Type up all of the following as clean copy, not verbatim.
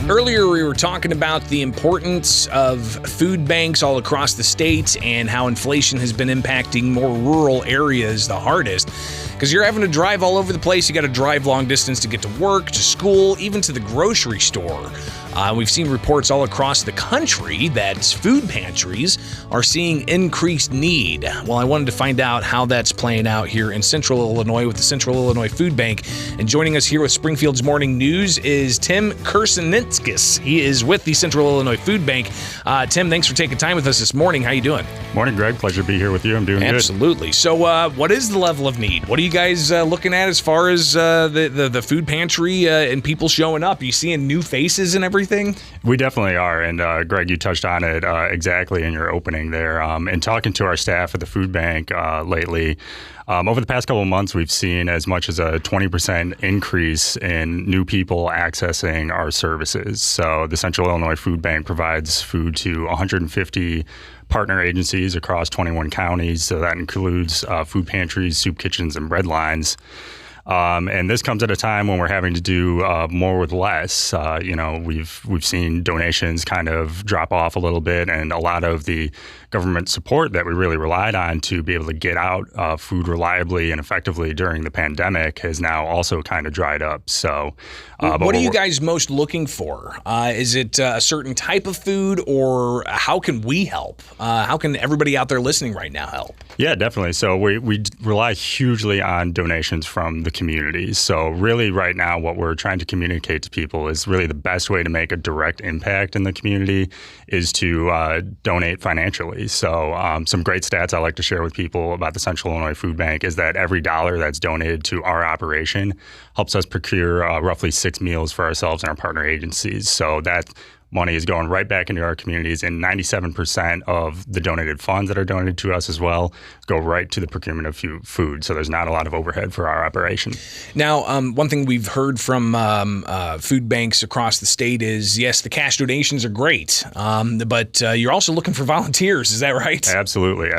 Earlier, we were talking about the importance of food banks all across the state and how inflation has been impacting more rural areas the hardest. Because you're having to drive all over the place. You got to drive long distance to get to work, to school, even to the grocery store. We've seen reports all across the country that food pantries are seeing increased need. Well, I wanted to find out how that's playing out here in Central Illinois with the Central Illinois Foodbank. And joining us here with Springfield's Morning News is Tim Kirsininkas. He is with the Central Illinois Foodbank. Tim, thanks for taking time with us this morning. How you doing? Morning, Greg. Pleasure to be here with you. I'm doing good. Absolutely. So what is the level of need? What are you guys looking at as far as the food pantry and people showing up? Are you seeing new faces and everything? We definitely are. And Greg, you touched on it exactly in your opening there. And talking to our staff at the food bank lately, over the past couple of months, we've seen as much as a 20% increase in new people accessing our services. So the Central Illinois Foodbank provides food to 150 partner agencies across 21 counties. So that includes food pantries, soup kitchens, and bread lines. And this comes at a time when we're having to do more with less. We've seen donations kind of drop off a little bit, and a lot of the government support that we really relied on to be able to get out food reliably and effectively during the pandemic has now also kind of dried up. So, what are you guys most looking for? Is it a certain type of food, or how can we help? How can everybody out there listening right now help? Yeah, definitely. So we rely hugely on donations from the community. So really right now what we're trying to communicate to people is really the best way to make a direct impact in the community is to donate financially. So some great stats I like to share with people about the Central Illinois Foodbank is that every dollar that's donated to our operation helps us procure roughly 6 meals for ourselves and our partner agencies. So that money is going right back into our communities, and 97% of the donated funds that are donated to us as well go right to the procurement of food. So there's not a lot of overhead for our operation. Now, one thing we've heard from food banks across the state is, yes, the cash donations are great, but you're also looking for volunteers. Is that right? Absolutely.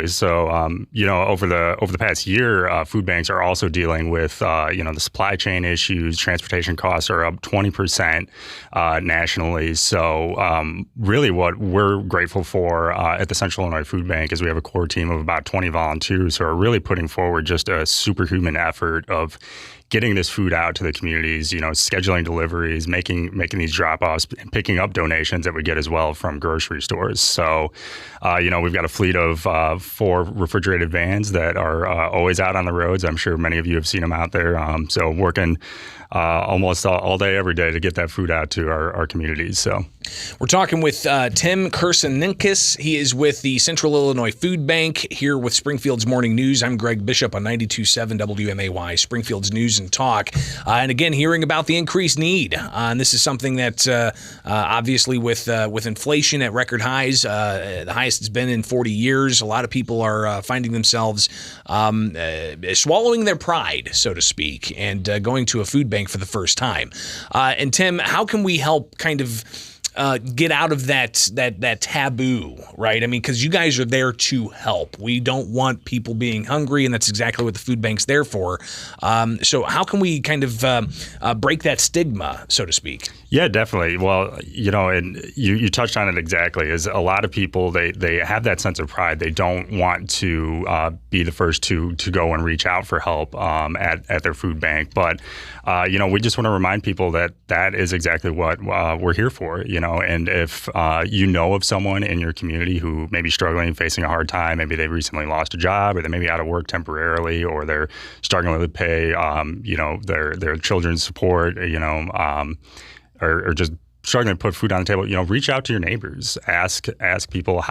So, over the past year, food banks are also dealing with, the supply chain issues. Transportation costs are up 20% nationally. So really what we're grateful for at the Central Illinois Foodbank is we have a core team of about 20 volunteers who are really putting forward just a superhuman effort of getting this food out to the communities, scheduling deliveries, making these drop-offs, and picking up donations that we get as well from grocery stores. So, we've got a fleet of 4 refrigerated vans that are always out on the roads. I'm sure many of you have seen them out there. So working almost all day, every day to get that food out to our communities. So we're talking with Tim Kirsininkas. He is with the Central Illinois Foodbank here with Springfield's Morning News. I'm Greg Bishop on 92.7 WMAY, Springfield's News and Talk. And again, hearing about the increased need. And this is something that obviously with inflation at record highs, the highest it's been in 40 years, a lot of people are finding themselves swallowing their pride, so to speak, and going to a food bank for the first time. And Tim, how can we help kind of get out of that taboo, right? I mean, because you guys are there to help. We don't want people being hungry, and that's exactly what the food bank's there for. So how can we kind of break that stigma, so to speak? Yeah, definitely. Well, and you touched on it exactly, is a lot of people, they have that sense of pride. They don't want to be the first to go and reach out for help at their food bank. But, we just want to remind people that is exactly what we're here for, and if you know of someone in your community who may be struggling, facing a hard time, maybe they recently lost a job, or they may be out of work temporarily, or they're struggling to pay, their children's support, or just struggling to put food on the table, reach out to your neighbors, ask people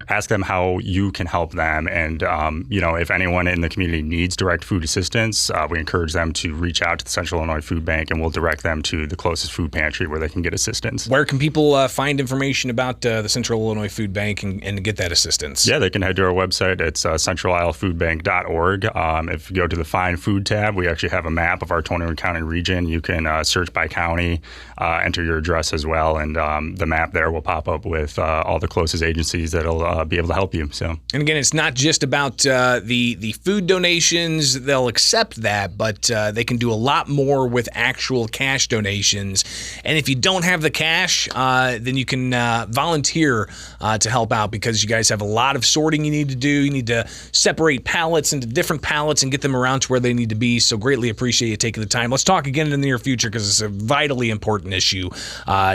ask them how you can help them. And, if anyone in the community needs direct food assistance, we encourage them to reach out to the Central Illinois Foodbank, and we'll direct them to the closest food pantry where they can get assistance. Where can people find information about the Central Illinois Foodbank and get that assistance? Yeah, they can head to our website. It's centralillfoodbank.org. If you go to the Find Food tab, we actually have a map of our 21 county region. You can search by county, enter your address as well, and the map there will pop up with all the closest agencies that'll be able to help you. So, and again, it's not just about the food donations. They'll accept that, but they can do a lot more with actual cash donations. And if you don't have the cash, then you can volunteer to help out, because you guys have a lot of sorting you need to do. You need to separate pallets into different pallets and get them around to where they need to be. So greatly appreciate you taking the time. Let's talk again in the near future, because it's a vitally important issue.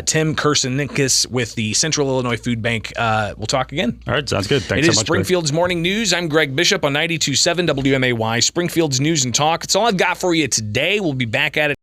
Tim Kirsininkas with the Central Illinois Foodbank. We'll talk again. All right, sounds good. Thanks so much. It is Springfield's Morning News. I'm Greg Bishop on 92.7 WMAY, Springfield's News and Talk. It's all I've got for you today. We'll be back at it